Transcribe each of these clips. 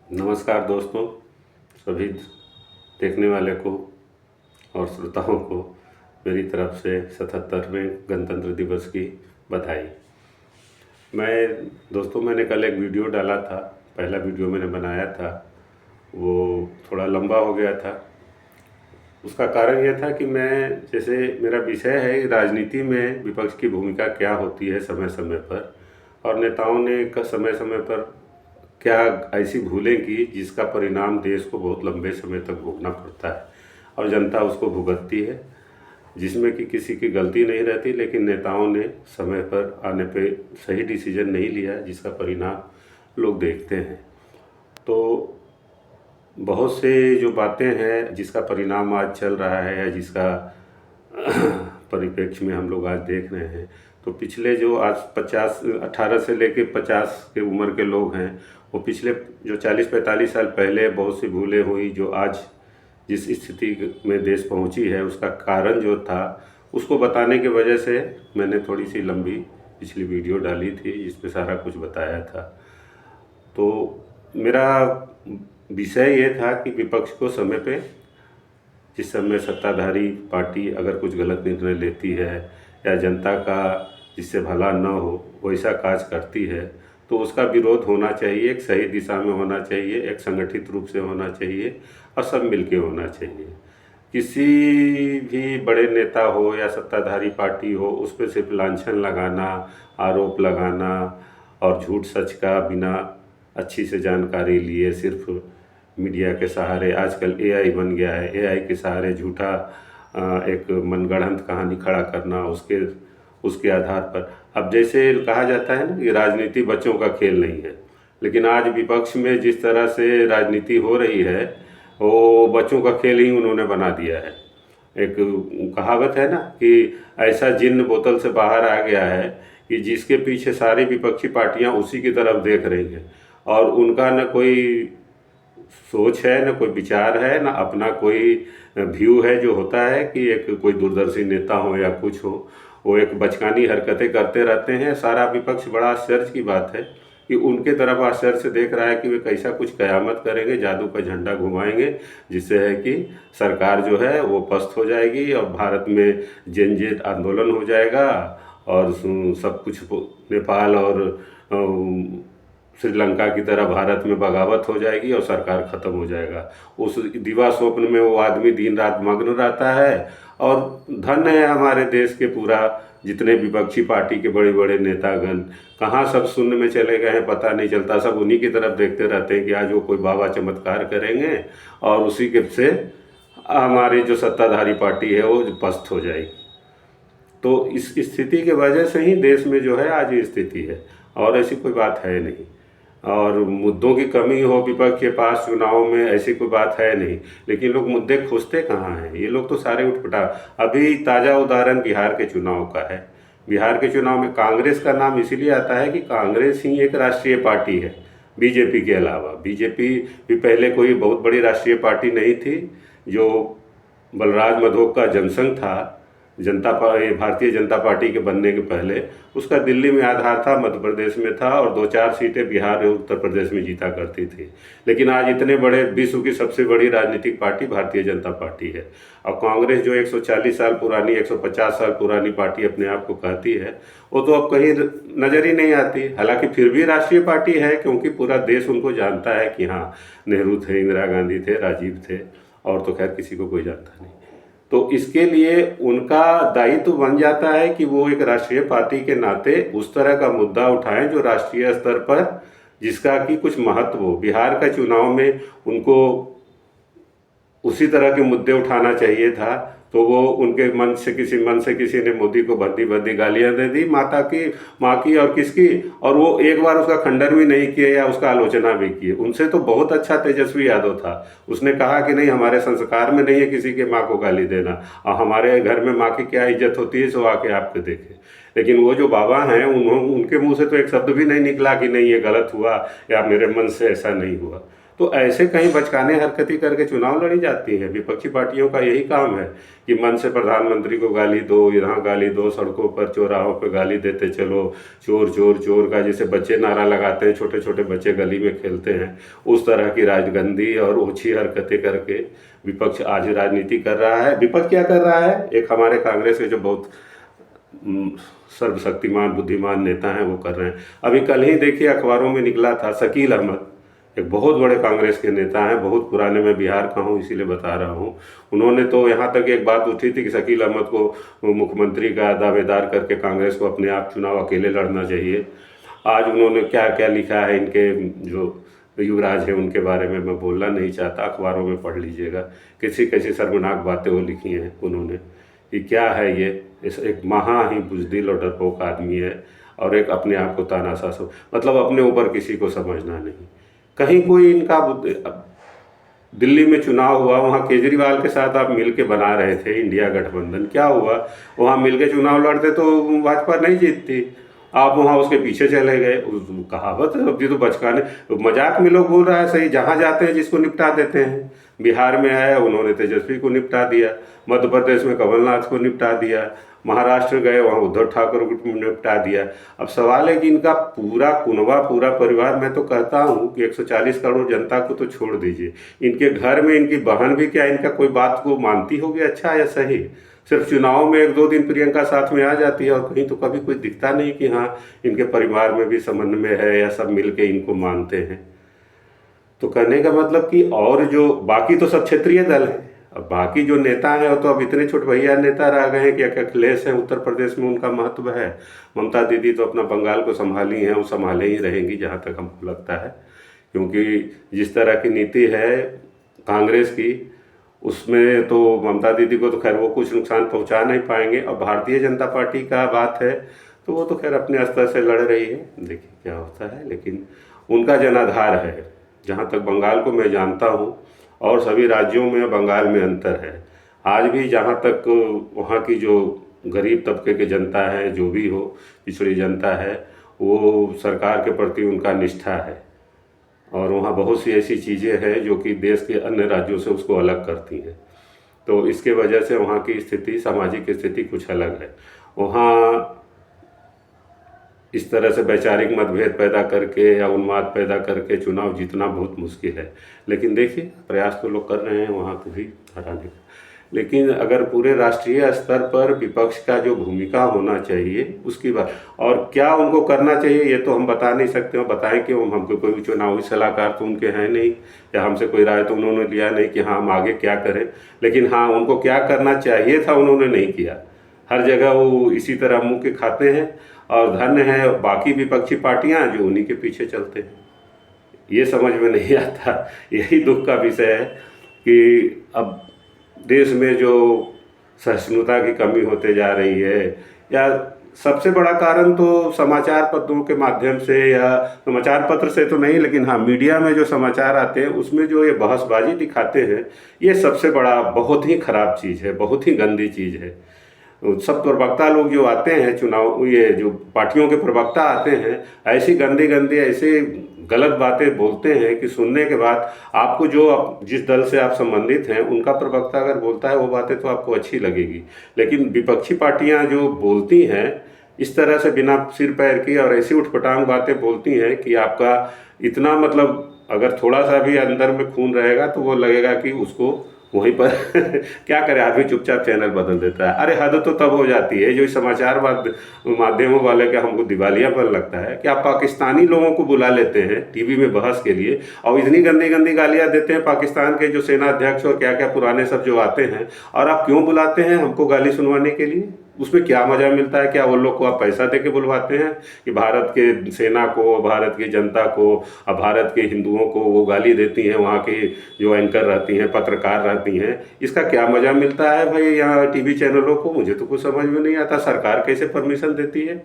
नमस्कार दोस्तों, सभी देखने वाले को और श्रोताओं को मेरी तरफ से 77वें गणतंत्र दिवस की बधाई। मैंने कल एक वीडियो डाला था। पहला वीडियो मैंने बनाया था, वो थोड़ा लंबा हो गया था। उसका कारण यह था कि जैसे मेरा विषय है राजनीति में विपक्ष की भूमिका क्या होती है समय समय पर, और नेताओं ने समय समय पर क्या ऐसी भूलें की जिसका परिणाम देश को बहुत लंबे समय तक भोगना पड़ता है और जनता उसको भुगतती है, जिसमें कि किसी की गलती नहीं रहती, लेकिन नेताओं ने समय पर आने पे सही डिसीजन नहीं लिया जिसका परिणाम लोग देखते हैं। तो बहुत से जो बातें हैं जिसका परिणाम आज चल रहा है या जिसका परिप्रेक्ष्य में हम लोग आज देख रहे हैं, तो पिछले जो आज 18 से लेकर 50 के उम्र के लोग हैं, वो पिछले जो 40-45 साल पहले बहुत सी भूलें हुई जो आज जिस स्थिति में देश पहुंची है, उसका कारण जो था उसको बताने की वजह से मैंने थोड़ी सी लंबी पिछली वीडियो डाली थी जिसमें सारा कुछ बताया था। तो मेरा विषय ये था कि विपक्ष को समय पे, जिस समय सत्ताधारी पार्टी अगर कुछ गलत निर्णय लेती है या जनता का जिससे भला न हो वैसा कार्य करती है, तो उसका विरोध होना चाहिए, एक सही दिशा में होना चाहिए, एक संगठित रूप से होना चाहिए और सब मिलके होना चाहिए। किसी भी बड़े नेता हो या सत्ताधारी पार्टी हो, उस पर सिर्फ लांछन लगाना, आरोप लगाना और झूठ सच का बिना अच्छी से जानकारी लिए सिर्फ मीडिया के सहारे, आजकल एआई बन गया है, एआई के सहारे झूठा एक मनगढ़ंत कहानी खड़ा करना उसके आधार पर। अब जैसे कहा जाता है ना कि राजनीति बच्चों का खेल नहीं है, लेकिन आज विपक्ष में जिस तरह से राजनीति हो रही है वो बच्चों का खेल ही उन्होंने बना दिया है। एक कहावत है ना कि ऐसा जिन्न बोतल से बाहर आ गया है कि जिसके पीछे सारी विपक्षी पार्टियां उसी की तरफ देख रही हैं और उनका न कोई सोच है, न कोई विचार है, न अपना कोई व्यू है जो होता है कि एक कोई दूरदर्शी नेता हो या कुछ हो। वो एक बचकानी हरकतें करते रहते हैं। सारा विपक्ष बड़ा आश्चर्य की बात है कि उनके तरफ आश्चर्य से देख रहा है कि वे कैसा कुछ कयामत करेंगे, जादू का झंडा घुमाएंगे जिससे है कि सरकार जो है वो पस्त हो जाएगी और भारत में जनजेत आंदोलन हो जाएगा और सब कुछ नेपाल और श्रीलंका की तरह भारत में बगावत हो जाएगी और सरकार ख़त्म हो जाएगा। उस दिवा स्वप्न में वो आदमी दिन रात मग्न रहता है। और धन है हमारे देश के पूरा जितने विपक्षी पार्टी के बड़े बड़े नेतागण कहाँ सब शून्य में चले गए हैं पता नहीं चलता। सब उन्हीं की तरफ देखते रहते हैं कि आज वो कोई बाबा चमत्कार करेंगे और उसी के से हमारी जो सत्ताधारी पार्टी है वो पस्त हो जाएगी। तो इस स्थिति के वजह से ही देश में जो है आज ये स्थिति है, और ऐसी कोई बात है नहीं। और मुद्दों की कमी हो विपक्ष के पास चुनाव में, ऐसी कोई बात है नहीं, लेकिन लोग मुद्दे खोजते कहाँ हैं। ये लोग तो सारे उठपटा। अभी ताज़ा उदाहरण बिहार के चुनाव का है। बिहार के चुनाव में कांग्रेस का नाम इसीलिए आता है कि कांग्रेस ही एक राष्ट्रीय पार्टी है बीजेपी के अलावा। बीजेपी भी पहले कोई बहुत बड़ी राष्ट्रीय पार्टी नहीं थी। जो बलराज मधोक का जनसंघ था भारतीय जनता पार्टी के बनने के पहले, उसका दिल्ली में आधार था, मध्य प्रदेश में था और 2-4 सीटें बिहार और उत्तर प्रदेश में जीता करती थी। लेकिन आज इतने बड़े विश्व की सबसे बड़ी राजनीतिक पार्टी भारतीय जनता पार्टी है। और कांग्रेस जो 140 साल पुरानी, 150 साल पुरानी पार्टी अपने आप को कहती है, वो तो अब कहीं नज़र ही नहीं आती। हालांकि फिर भी राष्ट्रीय पार्टी है, क्योंकि पूरा देश उनको जानता है कि हाँ, नेहरू थे, इंदिरा गांधी थे, राजीव थे, और तो खैर किसी को कोई जानता नहीं। तो इसके लिए उनका दायित्व बन जाता है कि वो एक राष्ट्रीय पार्टी के नाते उस तरह का मुद्दा उठाएं जो राष्ट्रीय स्तर पर जिसका कि कुछ महत्व हो। बिहार का चुनाव में उनको उसी तरह के मुद्दे उठाना चाहिए था, तो वो उनके मन से किसी ने मोदी को भद्दी भद्दी गालियां दे दी, माँ की और किसकी, और वो एक बार उसका खंडन भी नहीं किए या उसका आलोचना भी किए। उनसे तो बहुत अच्छा तेजस्वी यादव था, उसने कहा कि नहीं, हमारे संस्कार में नहीं है किसी के माँ को गाली देना, और हमारे घर में माँ की क्या इज्जत होती है सो आके आपके देखें। लेकिन वो जो बाबा हैं उनके मुंह से तो एक शब्द भी नहीं निकला कि नहीं ये गलत हुआ या मेरे मन से ऐसा नहीं हुआ। तो ऐसे कहीं बचकाने हरकतें करके चुनाव लड़ी जाती है। विपक्षी पार्टियों का यही काम है कि मन से प्रधानमंत्री को गाली दो, यहाँ गाली दो, सड़कों पर चौराहों पर गाली देते चलो, चोर चोर चोर का जैसे बच्चे नारा लगाते हैं, छोटे छोटे बच्चे गली में खेलते हैं, उस तरह की राजगंदी और ओछी हरकतें करके विपक्ष आज राजनीति कर रहा है। विपक्ष क्या कर रहा है, एक हमारे कांग्रेस के जो बहुत सर्वशक्तिमान बुद्धिमान नेता हैं वो कर रहे हैं। अभी कल ही देखिए अखबारों में निकला था, शकील अहमद एक बहुत बड़े कांग्रेस के नेता हैं, बहुत पुराने, मैं बिहार का हूँ इसीलिए बता रहा हूँ। उन्होंने तो यहाँ तक एक बात उठी थी कि शकील अहमद को मुख्यमंत्री का दावेदार करके कांग्रेस को अपने आप चुनाव अकेले लड़ना चाहिए। आज उन्होंने क्या क्या लिखा है, इनके जो युवराज है उनके बारे में मैं बोलना नहीं चाहता, अखबारों में पढ़ लीजिएगा, कैसी कैसी शर्मनाक बातें वो लिखी हैं उन्होंने कि क्या है ये, एक महा ही बुज़दिल और डरपोक आदमी है और एक अपने आप को तानाशाह, मतलब अपने ऊपर किसी को समझना नहीं। कहीं कोई इनका दिल्ली में चुनाव हुआ, वहाँ केजरीवाल के साथ आप मिल के बना रहे थे इंडिया गठबंधन, क्या हुआ, वहाँ मिल के चुनाव लड़ते तो भाजपा नहीं जीतती, आप वहाँ उसके पीछे चले गए। कहावत है, अब ये तो बचकाने मजाक में लोग बोल रहा है, सही जहाँ जाते हैं जिसको निपटा देते हैं। बिहार में आया उन्होंने तेजस्वी को निपटा दिया, मध्य प्रदेश में कमलनाथ को निपटा दिया, महाराष्ट्र गए वहाँ उद्धव ठाकरे को निपटा दिया। अब सवाल है कि इनका पूरा कुनबा, पूरा परिवार, मैं तो कहता हूँ कि 140 करोड़ जनता को तो छोड़ दीजिए, इनके घर में इनकी बहन भी क्या इनका कोई बात को मानती होगी अच्छा या सही। सिर्फ चुनाव में एक दो दिन प्रियंका साथ में आ जाती है और कहीं तो कभी कुछ दिखता नहीं कि हाँ इनके परिवार में भी समन्वय है या सब मिल के इनको मानते हैं। तो कहने का मतलब कि और जो बाकी तो सब क्षेत्रीय दल हैं, अब बाकी जो नेता हैं वो तो अब इतने छोट भैया नेता रह गए हैं कि अखिलेश हैं उत्तर प्रदेश में उनका महत्व है, ममता दीदी तो अपना बंगाल को संभाली हैं, वो संभाले ही रहेंगी जहाँ तक हमको लगता है, क्योंकि जिस तरह की नीति है कांग्रेस की उसमें तो ममता दीदी को तो खैर वो कुछ नुकसान पहुंचा नहीं पाएंगे। और भारतीय जनता पार्टी का बात है तो वो तो खैर अपने स्तर से लड़ रही है, देखिए क्या होता है, लेकिन उनका जनाधार है। जहाँ तक बंगाल को मैं जानता हूँ और सभी राज्यों में बंगाल में अंतर है। आज भी जहाँ तक वहाँ की जो गरीब तबके की जनता है, जो भी हो पिछड़ी जनता है, वो सरकार के प्रति उनका निष्ठा है और वहाँ बहुत सी ऐसी चीज़ें हैं जो कि देश के अन्य राज्यों से उसको अलग करती हैं। तो इसके वजह से वहाँ की स्थिति, सामाजिक स्थिति कुछ अलग है। वहाँ इस तरह से वैचारिक मतभेद पैदा करके या उन्माद पैदा करके चुनाव जीतना बहुत मुश्किल है, लेकिन देखिए प्रयास तो लोग कर रहे हैं वहाँ को भी हराने का। लेकिन अगर पूरे राष्ट्रीय स्तर पर विपक्ष का जो भूमिका होना चाहिए उसकी बात, और क्या उनको करना चाहिए ये तो हम बता नहीं सकते हैं, बताएं कि हमको कोई चुनावी सलाहकार तो उनके हैं नहीं या हमसे कोई राय तो उन्होंने लिया नहीं कि हाँ हम आगे क्या करें। लेकिन हाँ उनको क्या करना चाहिए था उन्होंने नहीं किया, हर जगह वो इसी तरह मुँह के खाते हैं और धन्य है बाकी विपक्षी पार्टियां जो उन्हीं के पीछे चलते हैं। ये समझ में नहीं आता, यही दुख का विषय है कि अब देश में जो सहिष्णुता की कमी होते जा रही है, या सबसे बड़ा कारण तो समाचार पत्रों के माध्यम से, या समाचार पत्र से तो नहीं लेकिन हाँ मीडिया में जो समाचार आते हैं उसमें जो ये बहसबाजी दिखाते हैं, ये सबसे बड़ा बहुत ही खराब चीज़ है, बहुत ही गंदी चीज़ है। सब प्रवक्ता लोग जो आते हैं चुनाव, ये जो पार्टियों के प्रवक्ता आते हैं, ऐसी गंदी गंदी ऐसे गलत बातें बोलते हैं कि सुनने के बाद आपको जो जिस दल से आप संबंधित हैं उनका प्रवक्ता अगर बोलता है वो बातें तो आपको अच्छी लगेगी, लेकिन विपक्षी पार्टियां जो बोलती हैं इस तरह से बिना सिर पैर की और ऐसी उठपटांग बातें बोलती हैं कि आपका इतना मतलब अगर थोड़ा सा भी अंदर में खून रहेगा तो वो लगेगा कि उसको वहीं पर क्या करे आदमी, चुपचाप चैनल बदल देता है। अरे हद तो तब हो जाती है जो समाचार माध्यमों वाले का हमको दिवालियापन लगता है कि आप पाकिस्तानी लोगों को बुला लेते हैं टीवी में बहस के लिए और इतनी गंदी गंदी गालियां देते हैं पाकिस्तान के जो सेना अध्यक्ष और क्या क्या पुराने सब जो आते हैं, और आप क्यों बुलाते हैं हमको गाली सुनवाने के लिए? उसमें क्या मज़ा मिलता है? क्या वो लोग को आप पैसा दे के बुलवाते हैं कि भारत के सेना को, भारत की जनता को और भारत के हिंदुओं को वो गाली देती हैं, वहाँ की जो एंकर रहती हैं, पत्रकार रहती हैं, इसका क्या मज़ा मिलता है भाई यहाँ टीवी चैनलों को? मुझे तो कुछ समझ में नहीं आता, सरकार कैसे परमिशन देती है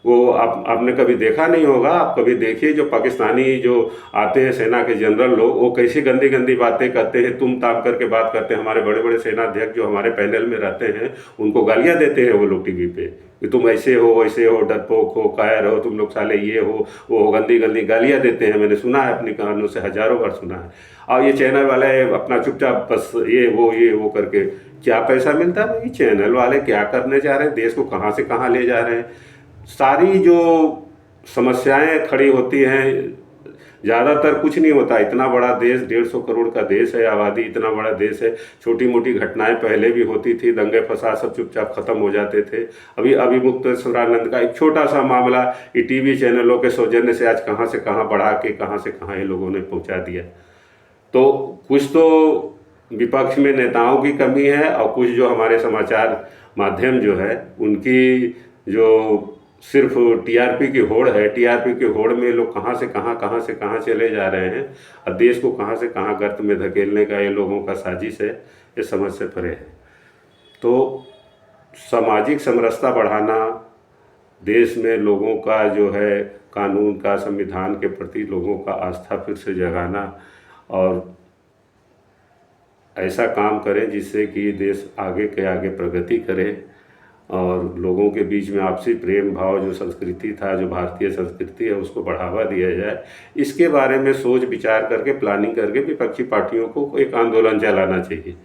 वो? आपने कभी देखा नहीं होगा, आप कभी देखिए जो पाकिस्तानी जो आते हैं सेना के जनरल लोग, वो कैसी गंदी गंदी बातें करते हैं, तुम ताम करके बात करते हैं। हमारे बड़े बड़े सेना अध्यक्ष जो हमारे पैनल में रहते हैं उनको गालियां देते हैं वो लोग टीवी पे, कि तुम ऐसे हो वैसे हो, डरपोक हो, कायर हो, तुम लोग साले ये हो वो हो, गंदी गंदी गालियाँ देते हैं। मैंने सुना है, अपनी कानों से हजारों बार सुना है। और ये चैनल वाले अपना चुपचाप बस ये वो करके क्या पैसा मिलता है भाई? चैनल वाले क्या करने जा रहे हैं? देश को कहाँ से कहाँ ले जा रहे हैं? सारी जो समस्याएं खड़ी होती हैं, ज़्यादातर कुछ नहीं होता। इतना बड़ा देश, 150 करोड़ का देश है, आबादी इतना बड़ा देश है, छोटी मोटी घटनाएं पहले भी होती थी, दंगे फसाद सब चुपचाप खत्म हो जाते थे। अभी अभिमुक्तेश्वरानंद का एक छोटा सा मामला ये टीवी चैनलों के सौजन्य से आज कहाँ से कहाँ बढ़ा के कहाँ से कहाँ ये लोगों ने पहुँचा दिया। तो कुछ तो विपक्ष में नेताओं की कमी है, और कुछ जो हमारे समाचार माध्यम जो है उनकी जो सिर्फ टीआरपी की होड़ है, टीआरपी की होड़ में लोग कहाँ से कहाँ चले जा रहे हैं, और देश को कहाँ से कहाँ गर्त में धकेलने का ये लोगों का साजिश है, ये समझ से परे है। तो सामाजिक समरसता बढ़ाना, देश में लोगों का जो है कानून का, संविधान के प्रति लोगों का आस्था फिर से जगाना, और ऐसा काम करें जिससे कि देश आगे के आगे प्रगति करे, और लोगों के बीच में आपसी प्रेम भाव जो संस्कृति था, जो भारतीय संस्कृति है, उसको बढ़ावा दिया जाए। इसके बारे में सोच विचार करके, प्लानिंग करके विपक्षी पार्टियों को एक आंदोलन चलाना चाहिए।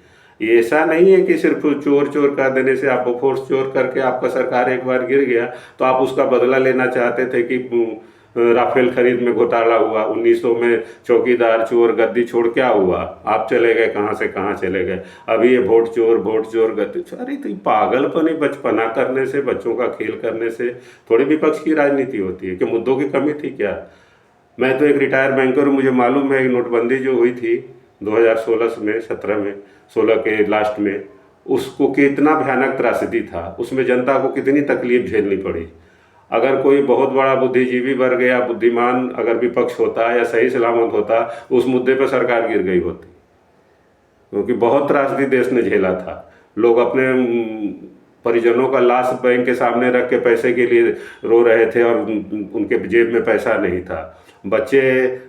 ये ऐसा नहीं है कि सिर्फ चोर चोर कर देने से, आप फोर्स चोर करके आपका सरकार एक बार गिर गया तो आप उसका बदला लेना चाहते थे कि राफेल खरीद में घोटाला हुआ, 1900 में चौकीदार चोर गद्दी छोड़ क्या हुआ? आप चले गए कहाँ से कहाँ चले गए। अभी ये वोट चोर गद्दी चोर, अरे तो पागलपन, बचपना करने से, बच्चों का खेल करने से थोड़ी विपक्ष की राजनीति होती है? कि मुद्दों की कमी थी क्या? मैं तो एक रिटायर बैंकर हूँ, मुझे मालूम है नोटबंदी जो हुई थी 2016 में, 17 में, 16 के लास्ट में, उसको कितना भयानक त्रासदी था, उसमें जनता को कितनी तकलीफ झेलनी पड़ी। अगर कोई बहुत बड़ा बुद्धिजीवी वर्ग या बुद्धिमान अगर विपक्ष होता या सही सलामत होता, उस मुद्दे पर सरकार गिर गई होती, क्योंकि बहुत त्रासदी देश ने झेला था। लोग अपने परिजनों का लाश बैंक के सामने रख के पैसे के लिए रो रहे थे, और उनके जेब में पैसा नहीं था। बच्चे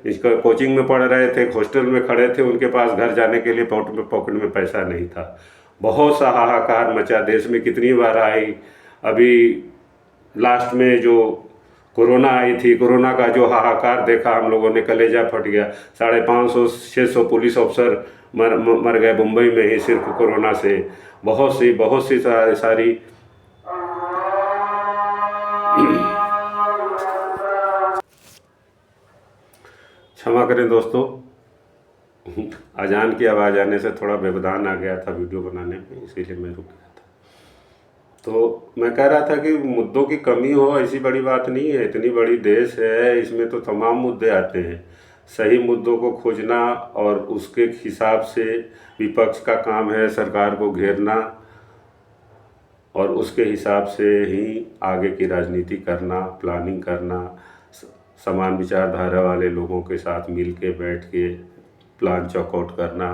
इसका कोचिंग में पढ़ रहे थे, हॉस्टल में खड़े थे, उनके पास घर जाने के लिए पॉकेट में पैसा नहीं था। बहुत सा हाहाकार मचा देश में, कितनी बार आई। अभी लास्ट में जो कोरोना आई थी, कोरोना का जो हाहाकार देखा हम लोगों ने, कलेजा फट गया। 550-600 पुलिस अफसर मर गए मुंबई में ही सिर्फ कोरोना से। बहुत सी सारी क्षमा करें दोस्तों, अजान की आवाज़ आने से थोड़ा व्यवधान आ गया था वीडियो बनाने में, इसीलिए मैं रुक गया था। तो मैं कह रहा था कि मुद्दों की कमी हो ऐसी बड़ी बात नहीं है। इतनी बड़ी देश है, इसमें तो तमाम मुद्दे आते हैं। सही मुद्दों को खोजना, और उसके हिसाब से विपक्ष का काम है सरकार को घेरना, और उसके हिसाब से ही आगे की राजनीति करना, प्लानिंग करना, समान विचारधारा वाले लोगों के साथ मिल के बैठ के प्लान चौकआउट करना,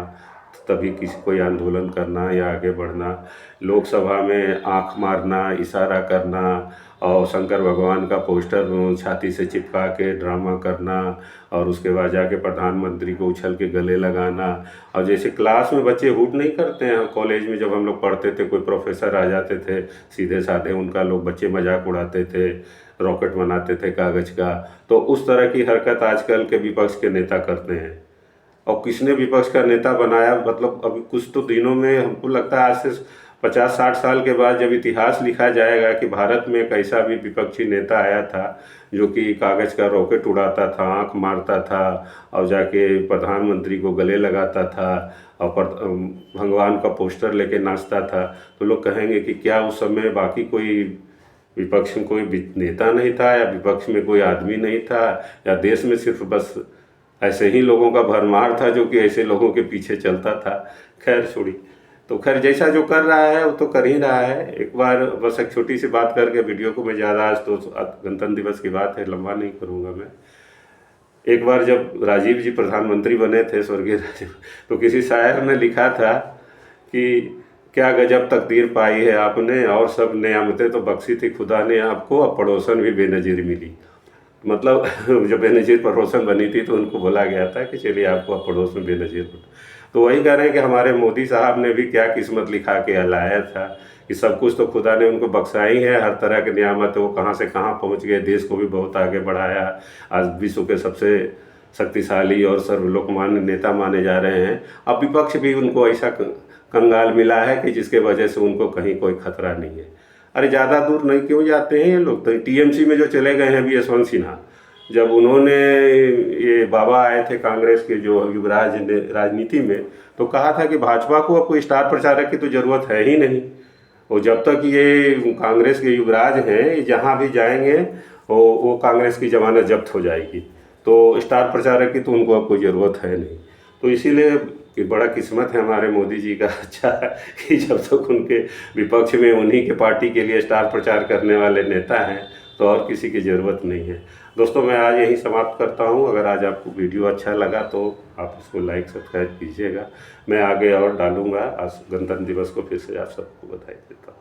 तभी किसी कोई आंदोलन करना या आगे बढ़ना। लोकसभा में आंख मारना, इशारा करना, और शंकर भगवान का पोस्टर छाती से चिपका के ड्रामा करना, और उसके बाद जाके प्रधानमंत्री को उछल के गले लगाना। और जैसे क्लास में बच्चे हूट नहीं करते हैं, कॉलेज में जब हम लोग पढ़ते थे, कोई प्रोफेसर आ जाते थे सीधे साधे, उनका लोग बच्चे मजाक उड़ाते थे, रॉकेट बनाते थे कागज़ का। तो उस तरह की हरकत आजकल के विपक्ष के नेता करते हैं। और किसने विपक्ष का नेता बनाया, मतलब अभी कुछ तो दिनों में हमको लगता है, आज से 50-60 साल के बाद जब इतिहास लिखा जाएगा कि भारत में एक ऐसा भी विपक्षी नेता आया था जो कि कागज़ का रॉकेट उड़ाता था, आंख मारता था, और जाके प्रधानमंत्री को गले लगाता था, और भगवान का पोस्टर लेके नाचता था, तो लोग कहेंगे कि क्या उस समय बाकी कोई विपक्ष में कोई नेता नहीं था, या विपक्ष में कोई आदमी नहीं था, या देश में सिर्फ बस ऐसे ही लोगों का भरमार था जो कि ऐसे लोगों के पीछे चलता था। खैर छोड़ी, तो खैर जैसा जो कर रहा है वो तो कर ही रहा है। एक बार बस एक छोटी सी बात करके वीडियो को मैं ज़्यादा, आज तो गणतंत्र दिवस की बात है, लंबा नहीं करूँगा मैं। एक बार जब राजीव जी प्रधानमंत्री बने थे, स्वर्गीय राजीव, तो किसी शायर ने लिखा था कि क्या गजब तकदीर पाई है आपने, और सब नेयामतें तो बख्शी थी खुदा ने आपको, अब पड़ोसन भी बेनज़ीर मिली। मतलब जब बेनज़ीर पड़ोसन बनी थी तो उनको बोला गया था कि चलिए आपको पड़ोस में बेनज़ीर। तो वही कह रहे हैं कि हमारे मोदी साहब ने भी क्या किस्मत लिखा के लाया था कि सब कुछ तो खुदा ने उनको बख्शा ही है, हर तरह की नियामत है, वो कहाँ से कहाँ पहुँच गए, देश को भी बहुत आगे बढ़ाया। आज विश्व के सबसे शक्तिशाली और सर्वलोकमान्य नेता माने जा रहे हैं। अब विपक्ष भी उनको ऐसा कंगाल मिला है कि जिसके वजह से उनको कहीं कोई खतरा नहीं है। अरे ज़्यादा दूर नहीं क्यों जाते हैं ये लोग, तो टीएमसी में जो चले गए हैं अभी यशवंत सिन्हा, जब उन्होंने ये बाबा आए थे कांग्रेस के जो युवराज ने राजनीति में, तो कहा था कि भाजपा को अब कोई स्टार प्रचारक की तो ज़रूरत है ही नहीं, और जब तक ये कांग्रेस के युवराज हैं ये जहाँ भी जाएंगे वो कांग्रेस की जमानत जब्त हो जाएगी, तो स्टार प्रचारक की तो उनको अब कोई ज़रूरत है नहीं। तो इसीलिए कि बड़ा किस्मत है हमारे मोदी जी का अच्छा कि जब तक उनके विपक्ष में उन्हीं के पार्टी के लिए स्टार प्रचार करने वाले नेता हैं तो और किसी की ज़रूरत नहीं है। दोस्तों मैं आज यही समाप्त करता हूँ। अगर आज आपको वीडियो अच्छा लगा तो आप उसको लाइक सब्सक्राइब कीजिएगा। मैं आगे और डालूँगा। आज गणतंत्र दिवस को फिर से आप सबको बधाई देता हूँ।